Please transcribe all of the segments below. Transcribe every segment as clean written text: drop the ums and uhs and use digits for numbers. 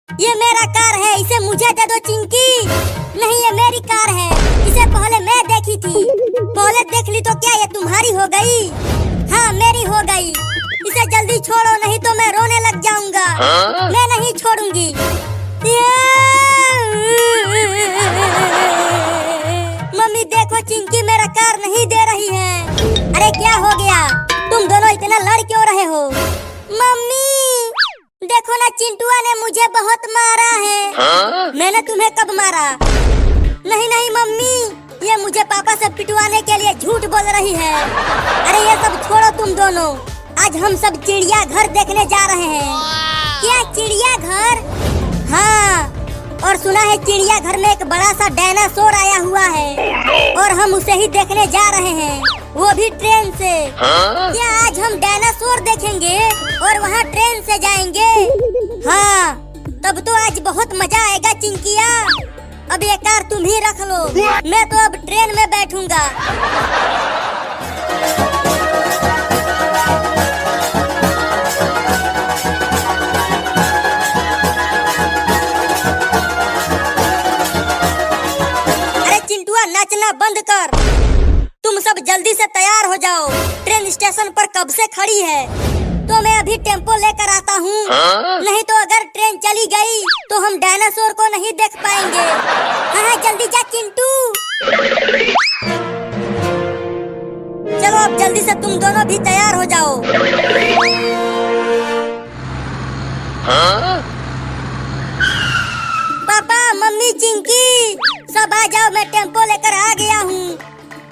ये मेरा कार है, इसे मुझे दे दो चिंकी। नहीं, ये मेरी कार है, इसे पहले मैं देखी थी। पहले देख ली तो क्या ये तुम्हारी हो गई? हाँ, मेरी हो गई। इसे जल्दी छोड़ो, नहीं तो मैं रोने लग जाऊंगा। मैं नहीं छोड़ूंगी। मम्मी देखो, चिंकी मेरा कार नहीं दे रही है। अरे क्या हो गया? तुम दोनों इतना लड़ क्यों रहे हो? मम्मी देखो ना, चिंटुआ ने मुझे बहुत मारा है। मैंने तुम्हें कब मारा? नहीं नहीं मम्मी, ये मुझे पापा से पिटवाने के लिए झूठ बोल रही है। अरे ये सब छोड़ो तुम दोनों, आज हम सब चिड़िया घर देखने जा रहे हैं। क्या चिड़िया घर? हाँ, और सुना है चिड़िया घर में एक बड़ा सा डायनासोर आया हुआ है और हम उसे ही देखने जा रहे हैं, वो भी ट्रेन से। क्या आज हम डायनासोर देखेंगे और वहाँ ट्रेन से जाएंगे? हाँ, तब तो आज बहुत मजा आएगा चिंकिया। अब ये कार तुम ही रख लो, मैं तो अब ट्रेन में बैठूंगा। अरे चिंटुआ, नाचना बंद कर। तुम सब जल्दी से तैयार हो जाओ, ट्रेन स्टेशन पर कब से खड़ी है। तो मैं अभी टेम्पो लेकर आता हूँ। नहीं तो अगर ट्रेन चली गई तो हम डायनासोर को नहीं देख पाएंगे। हाँ जल्दी जा चिंटू। चलो अब जल्दी से तुम दोनों भी तैयार हो जाओ। पापा, मम्मी, चिंकी सब आ जाओ, मैं टेम्पो लेकर आ गया हूँ।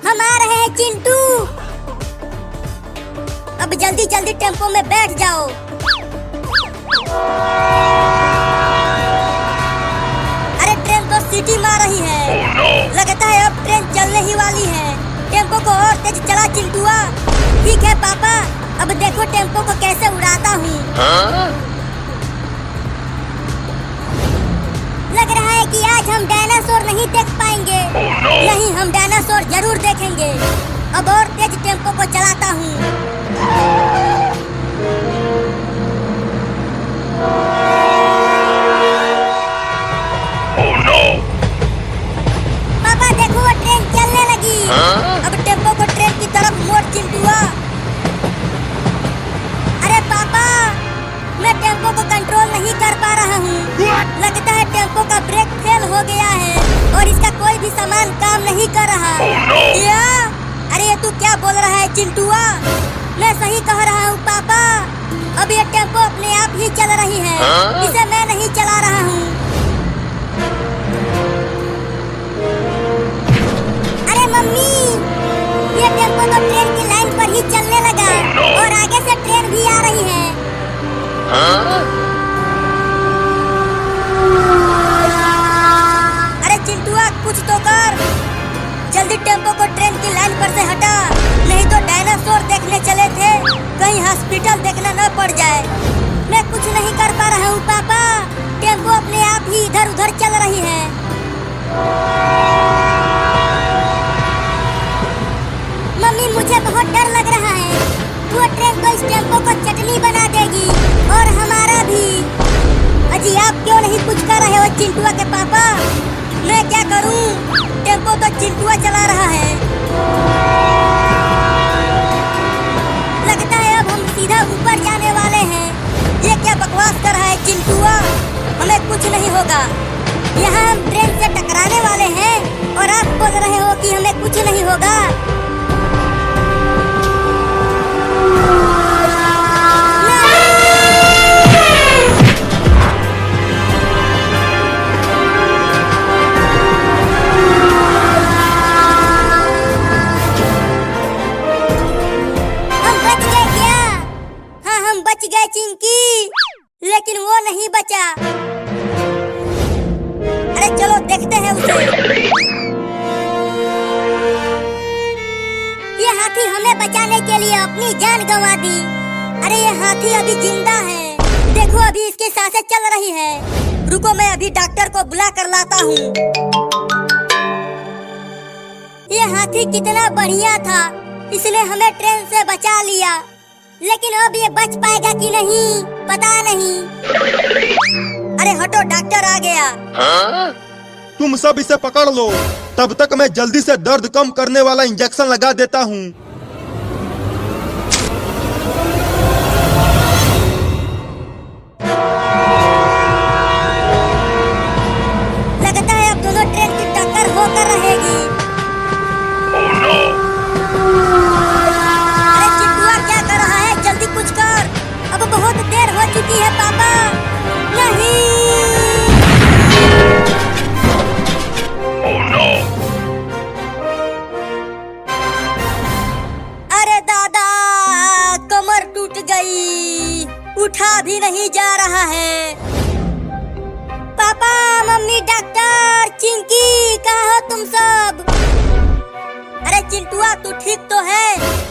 हम आ रहे हैं चिंटू। अब जल्दी जल्दी टेम्पो में बैठ जाओ। अरे ट्रेन तो सीटी मार रही है। लगता है अब ट्रेन चलने ही वाली है। टेम्पो को और तेज चला चिंटुआ। ठीक है पापा, अब देखो टेम्पो को कैसे उड़ाता हूँ। लग रहा है कि आज हम डायनासोर नहीं देख पाएंगे। नहीं, हम डायनासोर जरूर देखेंगे। अब और तेज टेम्पो को चलाता हूँ। पापा देखो, वो ट्रेन चलने लगी। अब टेम्पो को ट्रेन की तरफ मोड़ चिंटुआ। अरे पापा, मैं टेम्पो को कंट्रोल नहीं कर पा रहा हूँ। लगता है टेम्पो का ब्रेक फेल हो गया है और इसका कोई भी सामान काम नहीं कर रहा। क्या? अरे ये तू क्या बोल रहा है चिंटुआ? मैं सही कह रहा हूँ पापा, अब ये टेम्पो अपने आप ही चल रही है। इसे मैं नहीं चला रहा हूँ। अरे मम्मी, ये टेम्पो तो ट्रेन की लाइन पर ही चलने लगा और आगे से ट्रेन भी आ रही है। अरे चिंटुआ, कुछ तो कर। जल्दी टेम्पो को ट्रेन की लाइन पर से हटा, नहीं तो डायनासोर देखने चले थे, कहीं हॉस्पिटल देखना न पड़ जाए। मैं कुछ नहीं कर पा रहा हूँ पापा, टेम्पो अपने आप ही इधर उधर चल रही है। मम्मी मुझे बहुत डर लग रहा है, वो ट्रेन तो इस टेम्पो को चटनी बना देगी और हमारा भी। अजी आप क्यों नहीं कुछ कर रहे हो चिंटुआ के पापा? मैं क्या करूं, टेम्पो तो चिंटुआ चला रहा है। लगता है अब हम सीधा ऊपर जाने वाले हैं। ये क्या बकवास कर रहा है चिंटुआ? हमें कुछ नहीं होगा। यहाँ हम ट्रेन से टकराने वाले हैं और आप बोल रहे हो कि हमें कुछ नहीं होगा। बच गए चिंकी, लेकिन वो नहीं बचा। अरे चलो देखते हैं उसे। ये हाथी हमें बचाने के लिए अपनी जान गंवा दी। अरे ये हाथी अभी जिंदा है, देखो अभी इसकी सांसें चल रही है। रुको, मैं अभी डॉक्टर को बुला कर लाता हूँ। ये हाथी कितना बढ़िया था, इसने हमें ट्रेन से बचा लिया। लेकिन अब ये बच पाएगा कि नहीं पता नहीं। अरे हटो, डॉक्टर आ गया। तुम सब इसे पकड़ लो, तब तक मैं जल्दी से दर्द कम करने वाला इंजेक्शन लगा देता हूँ। लगता है अब दोनों ट्रेन की टक्कर होकर रहेगी। अरे चिंटुआ क्या कर रहा है? जल्दी कुछ कर, अब बहुत देर हो चुकी है पापा। नहीं। अरे दादा, कमर टूट गई, उठा भी नहीं जा रहा है। पापा, मम्मी, डॉक्टर, चिंकी, कहाँ हो तुम सब? अरे चिंटुआ, तू ठीक तो है?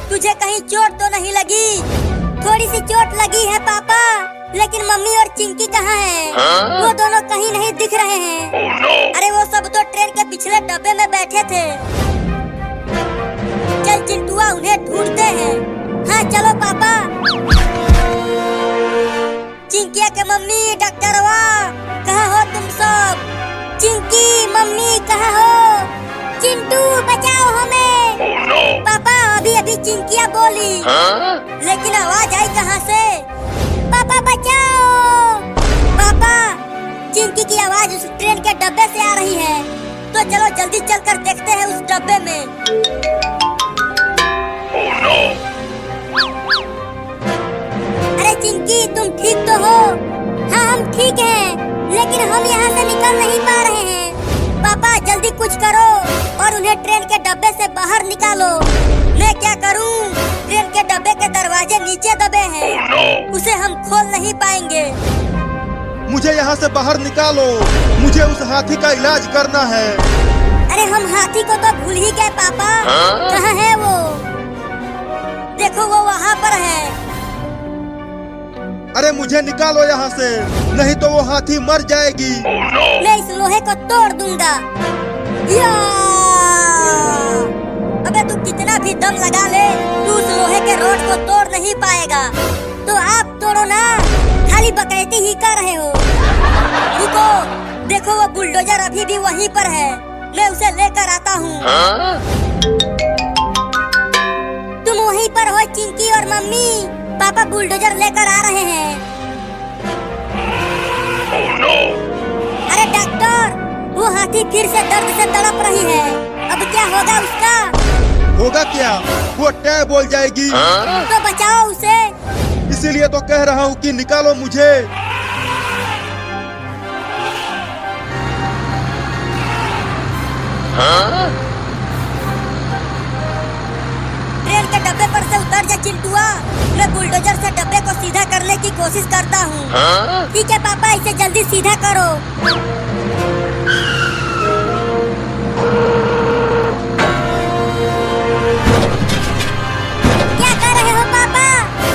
तुझे कहीं चोट तो नहीं लगी? थोड़ी सी चोट लगी है पापा, लेकिन मम्मी और चिंकी कहाँ हैं? वो दोनों कहीं नहीं दिख रहे हैं। अरे वो सब तो ट्रेन के पिछले डब्बे में बैठे थे। चल चिंटुआ, उन्हें ढूंढते हैं। हाँ चलो पापा। चिंकिया के मम्मी, डॉक्टरवा, कहाँ हो तुम सब? चिंकी, मम्मी, कहाँ हो? चिंटू, बचाओ हमें। पापा, अभी अभी चिंकिया बोली, लेकिन आवाज आई कहाँ से? पापा बचाओ। पापा, चिंकी की आवाज उस ट्रेन के डब्बे से आ रही है, तो चलो जल्दी चलकर देखते हैं उस डब्बे में। अरे चिंकी, तुम ठीक तो हो? हाँ हम ठीक हैं, लेकिन हम यहाँ से निकल नहीं पा रहे हैं। पापा जल्दी कुछ करो और उन्हें ट्रेन के डब्बे से बाहर निकालो। मैं क्या करूँ? ट्रेन के डब्बे के दरवाजे नीचे दबे हैं, उसे हम खोल नहीं पाएंगे। मुझे यहाँ से बाहर निकालो, मुझे उस हाथी का इलाज करना है। अरे हम हाथी को तो भूल ही गए पापा। कहाँ है वो? देखो वो वहाँ पर है। अरे मुझे निकालो यहाँ से, नहीं तो वो हाथी मर जाएगी। मैं इस लोहे को तोड़ दूंगा। या! अबे तू कितना भी दम लगा ले, तू उस लोहे के रोड को तोड़ नहीं पाएगा। तो आप तोड़ो ना, खाली बकैती ही कर रहे हो। रुको, देखो वो बुलडोजर अभी भी वहीं पर है, मैं उसे लेकर आता हूँ। तुम वहीं पर हो चिंकी और मम्मी? पापा बुलडोजर लेकर आ रहे हैं। अरे डॉक्टर, वो हाथी फिर से दर्द से तड़प रही है, अब क्या होगा उसका? होगा क्या? वो टै बोल जाएगी। तो बचाओ उसे। इसीलिए तो कह रहा हूँ कि निकालो मुझे। ट्रेन के डब्बे पर से उतर जा चिंटुआ, मैं बुलडोजर से डब्बे को सीधा करने की कोशिश करता हूँ। ठीक है पापा, इसे जल्दी सीधा करो। क्या कर रहे हो पापा?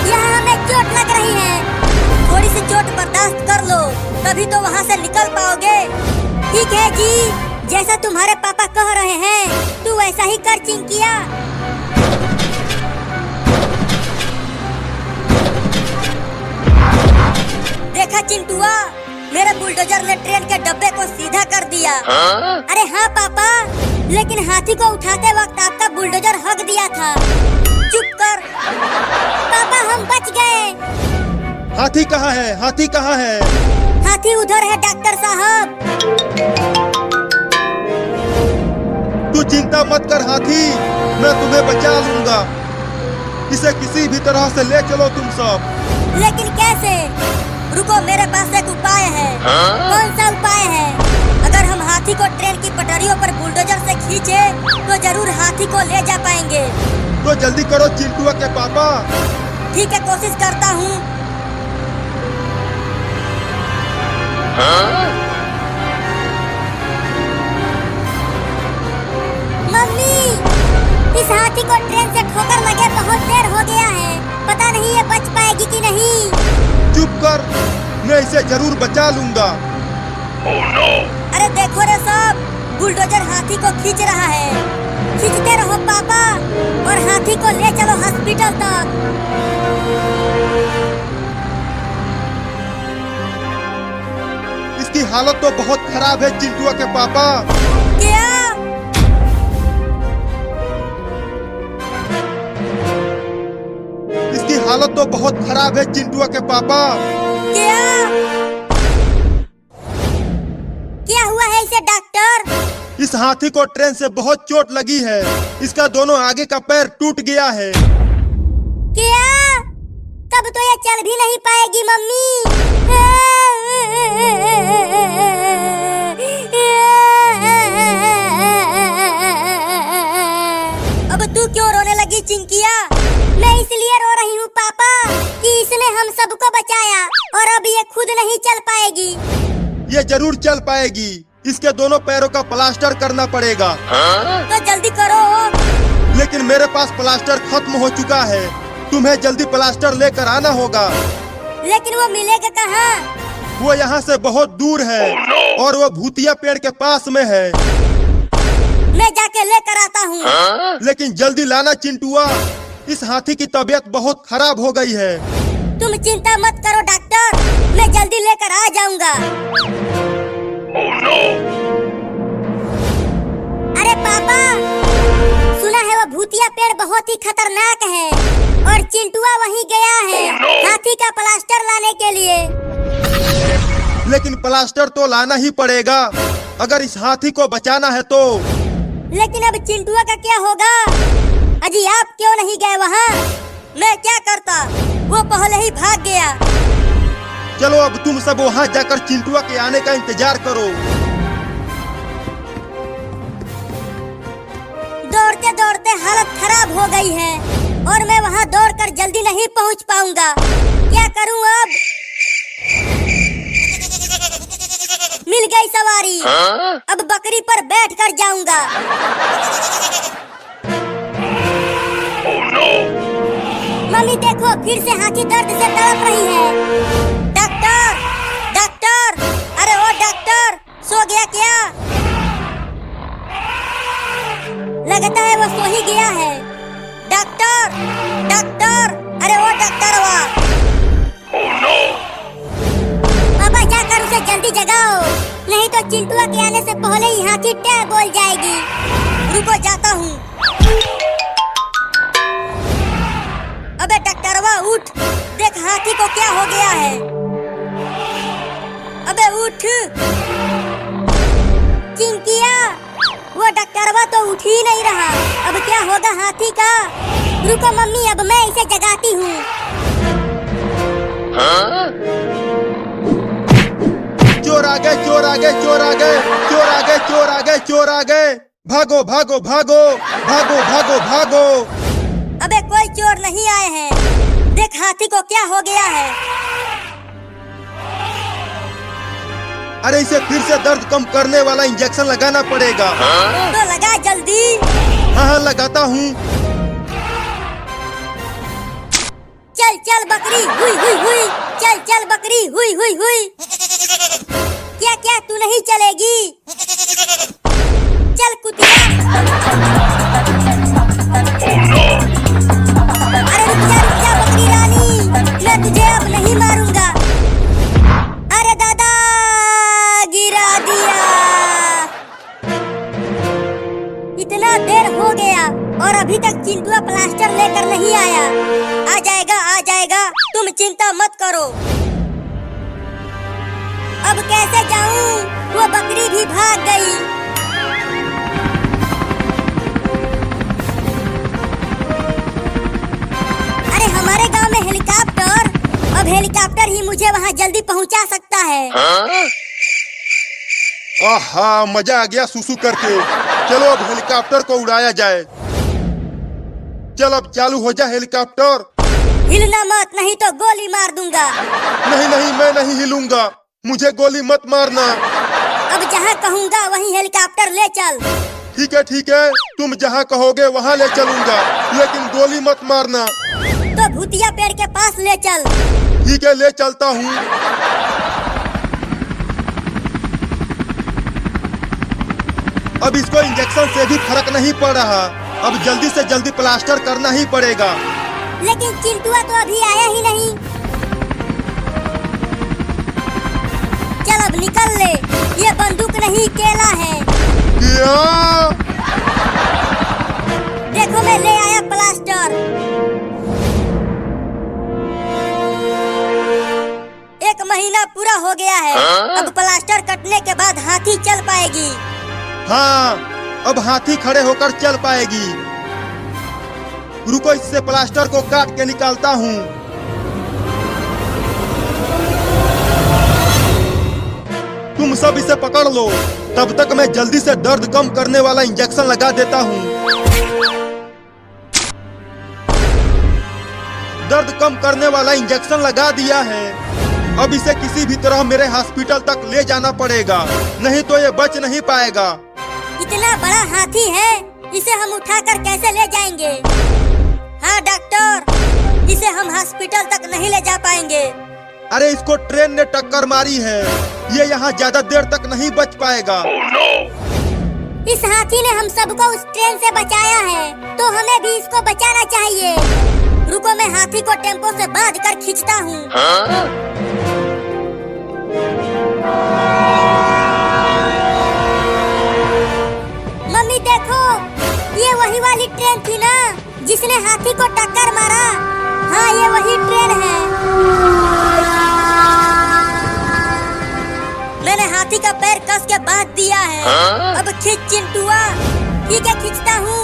यहाँ हमें चोट लग रही है। थोड़ी सी चोट बर्दाश्त कर लो, तभी तो वहाँ से निकल पाओगे। ठीक है जी, जैसा तुम्हारे पापा कह रहे हैं तू वैसा ही कर चिंकिया। देखा चिंटुआ, मेरे बुलडोजर ने ट्रेन के डब्बे को सीधा कर दिया। अरे हाँ पापा, लेकिन हाथी को उठाते वक्त आपका बुलडोजर हक दिया था। चुप कर। पापा हम बच गए। हाथी कहाँ है? हाथी कहाँ है? हाथी उधर है डॉक्टर साहब। तू चिंता मत कर हाथी, मैं तुम्हें बचा लूंगा। इसे किसी भी तरह से ले चलो तुम सब। लेकिन कैसे? रुको, मेरे पास एक उपाय है। कौन सा उपाय है? अगर हम हाथी को ट्रेन की पटरियों पर बुलडोजर से खींचे तो जरूर हाथी को ले जा पाएंगे। तो जल्दी करो चिंटुआ के पापा। ठीक है, कोशिश करता हूँ। मम्मी, इस हाथी को ट्रेन से ठोकर लगे बहुत देर हो गया है, पता नहीं ये बच पाएगी कि नहीं। चुप कर, मैं इसे जरूर बचा लूंगा। अरे देखो रे सब, बुलडोजर हाथी को खींच रहा है। खींचते रहो पापा, और हाथी को ले चलो हॉस्पिटल तक। इसकी हालत तो बहुत खराब है चिंटुआ के पापा। क्या? इसकी हालत तो बहुत खराब है चिंटुआ के पापा। क्या? क्या हुआ है इसे डॉक्टर? इस हाथी को ट्रेन से बहुत चोट लगी है। इसका दोनों आगे का पैर टूट गया है। क्या? तब तो ये चल भी नहीं पाएगी मम्मी। अब तू क्यों रोने लगी चिंकिया? मैं इसलिए रो रही हूँ पापा कि इसने हम सबको बचाया और अब ये खुद नहीं चल पाएगी। ये जरूर चल पाएगी। इसके दोनों पैरों का प्लास्टर करना पड़ेगा। तो जल्दी करो। लेकिन मेरे पास प्लास्टर खत्म हो चुका है। तुम्हें जल्दी प्लास्टर लेकर आना होगा। लेकिन वो मिलेगा कहाँ? वो यहाँ से बहुत दूर है और वो भूतिया पेड़ के पास में है। मैं जाके लेकर आता हूँ। लेकिन जल्दी लाना चिंटुआ। इस हाथी की तबीयत बहुत खराब हो गई है। तुम चिंता मत करो डॉक्टर, मैं जल्दी लेकर आ जाऊंगा। अरे पापा, सुना है वो भूतिया पेड़ बहुत ही खतरनाक है और चिंटुआ वहीं गया है हाथी का प्लास्टर लाने के लिए। लेकिन प्लास्टर तो लाना ही पड़ेगा अगर इस हाथी को बचाना है तो। लेकिन अब चिंटुआ का क्या होगा? अजी आप क्यों नहीं गए वहाँ? मैं क्या करता, वो पहले ही भाग गया। चलो अब तुम सब वहाँ जाकर चिंटुआ के आने का इंतजार करो। दौड़ते दौड़ते हालत खराब हो गई है और मैं वहाँ दौड़कर जल्दी नहीं पहुँच पाऊंगा। क्या करूँ अब? मिल गई सवारी। अब बकरी पर बैठकर जाऊंगा। मम्मी देखो, फिर से हाथी दर्द से तड़प रही है। डॉक्टर, डॉक्टर, अरे ओ डॉक्टर, सो गया क्या? लगता है वो सो ही गया है। डॉक्टर, डॉक्टर, अरे ओ डॉक्टर वाह। पापा जाकर उसे जल्दी जगाओ, नहीं तो चिंटुआ के आने से पहले ही हाथी टेर बोल जाएगी। रुको जाता हूँ। अबे डॉक्टरवा उठ, देख हाथी को क्या हो गया है। अबे उठ चिंकिया, वो डॉक्टरवा तो उठ ही नहीं रहा। अब क्या होगा हाथी का? रुको मम्मी, अब मैं इसे जगाती हूँ। चोर आ गए, चोर आ गए, चोर आ गए, चोर आ गए, चोर आ गए, चोर आ गए। भागो भागो भागो भागो भागो भागो। अबे कोई चोर नहीं आए हैं। देख हाथी को क्या हो गया है। अरे इसे फिर से दर्द कम करने वाला इंजेक्शन लगाना पड़ेगा। तो लगा जल्दी। हाँ हाँ लगाता हूँ। चल चल बकरी, हुई हुई हुई, चल चल बकरी, हुई हुई हुई। क्या क्या तू नहीं चलेगी? चल कुतिया। अरे रुक जा बकरी रानी, मैं तुझे अब नहीं मारूंगा। अरे दादा, गिरा दिया। इतना देर हो गया और अभी तक चिंटुआ प्लास्टर लेकर नहीं आया। आ जाएगा आ जाएगा, तुम चिंता मत करो। अब कैसे जाऊं? वो बकरी भी भाग गई। अरे हमारे गांव में हेलीकॉप्टर, अब हेलीकॉप्टर ही मुझे वहां जल्दी पहुंचा सकता है। आहा मजा आ गया सुसु करके। चलो अब हेलीकॉप्टर को उड़ाया जाए। चल अब चालू हो जा हेलीकॉप्टर। हिलना मत, नहीं तो गोली मार दूंगा। नहीं नहीं मैं नहीं हिलूंगा, मुझे गोली मत मारना। अब जहाँ कहूँगा वहीं हेलीकॉप्टर ले चल। ठीक है, तुम जहाँ कहोगे वहाँ ले चलूंगा, लेकिन गोली मत मारना। तो भूतिया पेड़ के पास ले चल। ठीक है, ले चलता हूँ। अब इसको इंजेक्शन से भी फर्क नहीं पड़ रहा। अब जल्दी से जल्दी प्लास्टर करना ही पड़ेगा। लेकिन चिंटुआ तो अभी आया ही नहीं। चल सब निकल ले, ये बंदूक नहीं केला है। क्या? देखो मैं ले आया प्लास्टर। एक महीना पूरा हो गया है। अब प्लास्टर कटने के बाद हाथी चल पाएगी। हाँ, अब हाथी खड़े होकर चल पाएगी। रुको, इससे प्लास्टर को काट के निकालता हूँ। तुम सब इसे पकड़ लो, तब तक मैं जल्दी से दर्द कम करने वाला इंजेक्शन लगा देता हूँ। दर्द कम करने वाला इंजेक्शन लगा दिया है। अब इसे किसी भी तरह मेरे हॉस्पिटल तक ले जाना पड़ेगा, नहीं तो ये बच नहीं पाएगा। इतना बड़ा हाथी है, इसे हम उठाकर कैसे ले जाएंगे? हाँ डॉक्टर, इसे हम हॉस्पिटल तक नहीं ले जा पाएंगे। अरे इसको ट्रेन ने टक्कर मारी है, ये यहाँ ज्यादा देर तक नहीं बच पाएगा। इस हाथी ने हम सबको उस ट्रेन से बचाया है, तो हमें भी इसको बचाना चाहिए। रुको, मैं हाथी को टेम्पो से बांध कर खींचता हूँ। मम्मी देखो, ये वही वाली ट्रेन थी ना जिसने हाथी को टक्कर मारा। हाँ, ये वही ट्रेन है। मैंने हाथी का पैर कस के बांध दिया है। अब खींच चिंटुआ। ठीक है, खींचता हूँ।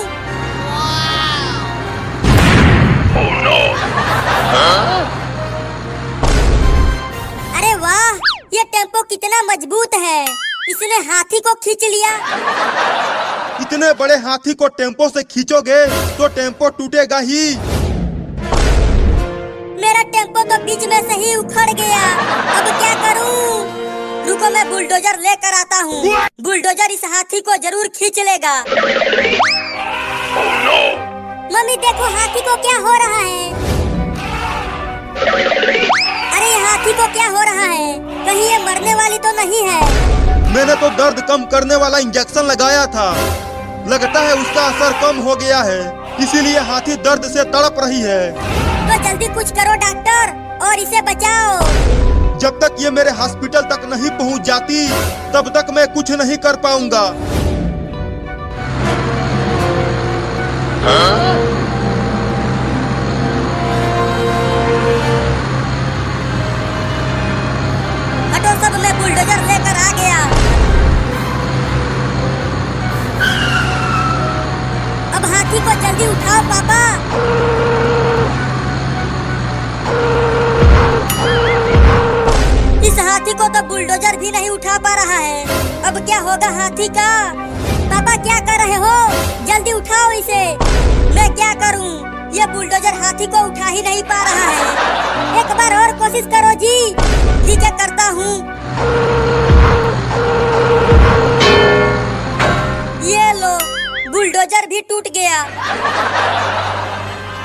अरे वाह, ये टेम्पो कितना मजबूत है, इसने हाथी को खींच लिया। इतने बड़े हाथी को टेम्पो से खींचोगे तो टेम्पो टूटेगा ही। मेरा टेम्पो तो बीच में से ही उखड़ गया, अब क्या करूं? रुको, मैं बुलडोजर लेकर आता हूँ। बुलडोजर इस हाथी को जरूर खींच लेगा। मम्मी देखो, हाथी को क्या हो रहा है? अरे ये हाथी को क्या हो रहा है? कहीं ये मरने वाली तो नहीं है? मैंने तो दर्द कम करने वाला इंजेक्शन लगाया था, लगता है उसका असर कम हो गया है, इसीलिए हाथी दर्द से तड़प रही है। तो जल्दी कुछ करो डॉक्टर और इसे बचाओ। जब तक ये मेरे हॉस्पिटल तक नहीं पहुंच जाती, तब तक मैं कुछ नहीं कर पाऊंगा। हटो सब, मैं बुलडोजर लेकर आ गया। अब हाथी को जल्दी उठाओ पापा। इस हाथी को तो बुलडोजर भी नहीं उठा पा रहा है। अब क्या होगा हाथी का? पापा क्या कर रहे हो? जल्दी उठाओ इसे। मैं क्या करूं? ये बुलडोजर हाथी को उठा ही नहीं पा रहा है। एक बार और कोशिश करो जी। ठीक है, करता हूँ। ये लो, बुलडोजर भी टूट गया।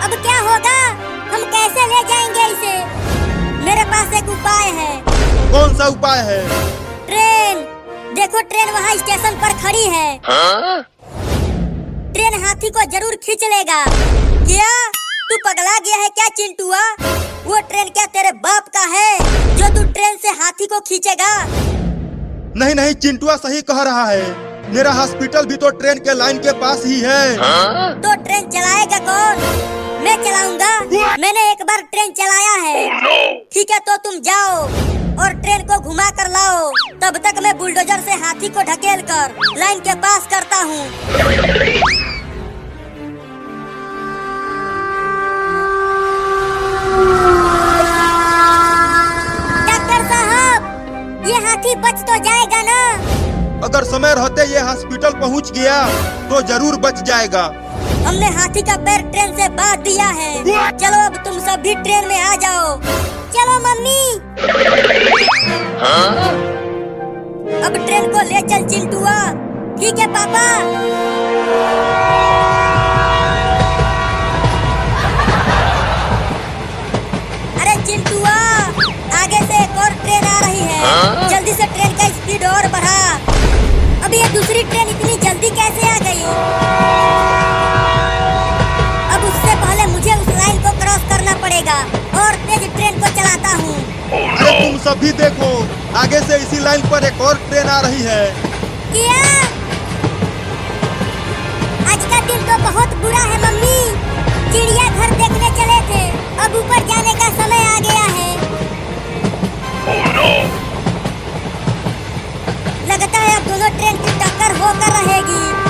अब क्या होगा? हम कैसे ले जाएंगे इसे? मेरे पास एक उपाय है। कौन सा उपाय है? ट्रेन। देखो, ट्रेन वहाँ स्टेशन पर खड़ी है। ट्रेन हाथी को जरूर खींच लेगा। क्या तू पगला गया है क्या चिंटुआ? वो ट्रेन क्या तेरे बाप का है जो तू ट्रेन से हाथी को खींचेगा? नहीं नहीं, चिंटुआ सही कह रहा है। मेरा हॉस्पिटल भी तो ट्रेन के लाइन के पास ही है। तो ट्रेन चलाएगा कौन? मैं चलाऊंगा। मैंने एक बार ट्रेन चलाया है। ठीक है, तो तुम जाओ और ट्रेन को घुमा कर लाओ। तब तक मैं बुलडोजर से हाथी को ढकेल कर लाइन के पास करता हूँ। डॉक्टर साहब, ये हाथी बच तो जाएगा ना? अगर समय रहते ये हॉस्पिटल पहुंच गया तो जरूर बच जाएगा। हमने हाथी का पैर ट्रेन से बांध दिया है। चलो अब तुम सब भी ट्रेन में आ जाओ। चलो मम्मी। अब ट्रेन को ले चल चिंटुआ। ठीक है पापा। अरे चिंटुआ, आगे से एक और ट्रेन आ रही है। जल्दी से ट्रेन का स्पीड और बढ़ा। अब ये दूसरी ट्रेन इतनी जल्दी कैसे आ गई? अब उससे पहले मुझे उस लाइन को क्रॉस करना पड़ेगा और तेज ट्रेन को चलाता हूँ। अरे तुम सब भी देखो, आगे से इसी लाइन पर एक और ट्रेन आ रही है। क्या? आज का दिन तो बहुत बुरा है मम्मी। चिड़ियाघर देखने चले थे, अब ऊपर जाने का समय आ गया है। लगता है अब दोनों ट्रेन की टक्कर होकर रहेगी।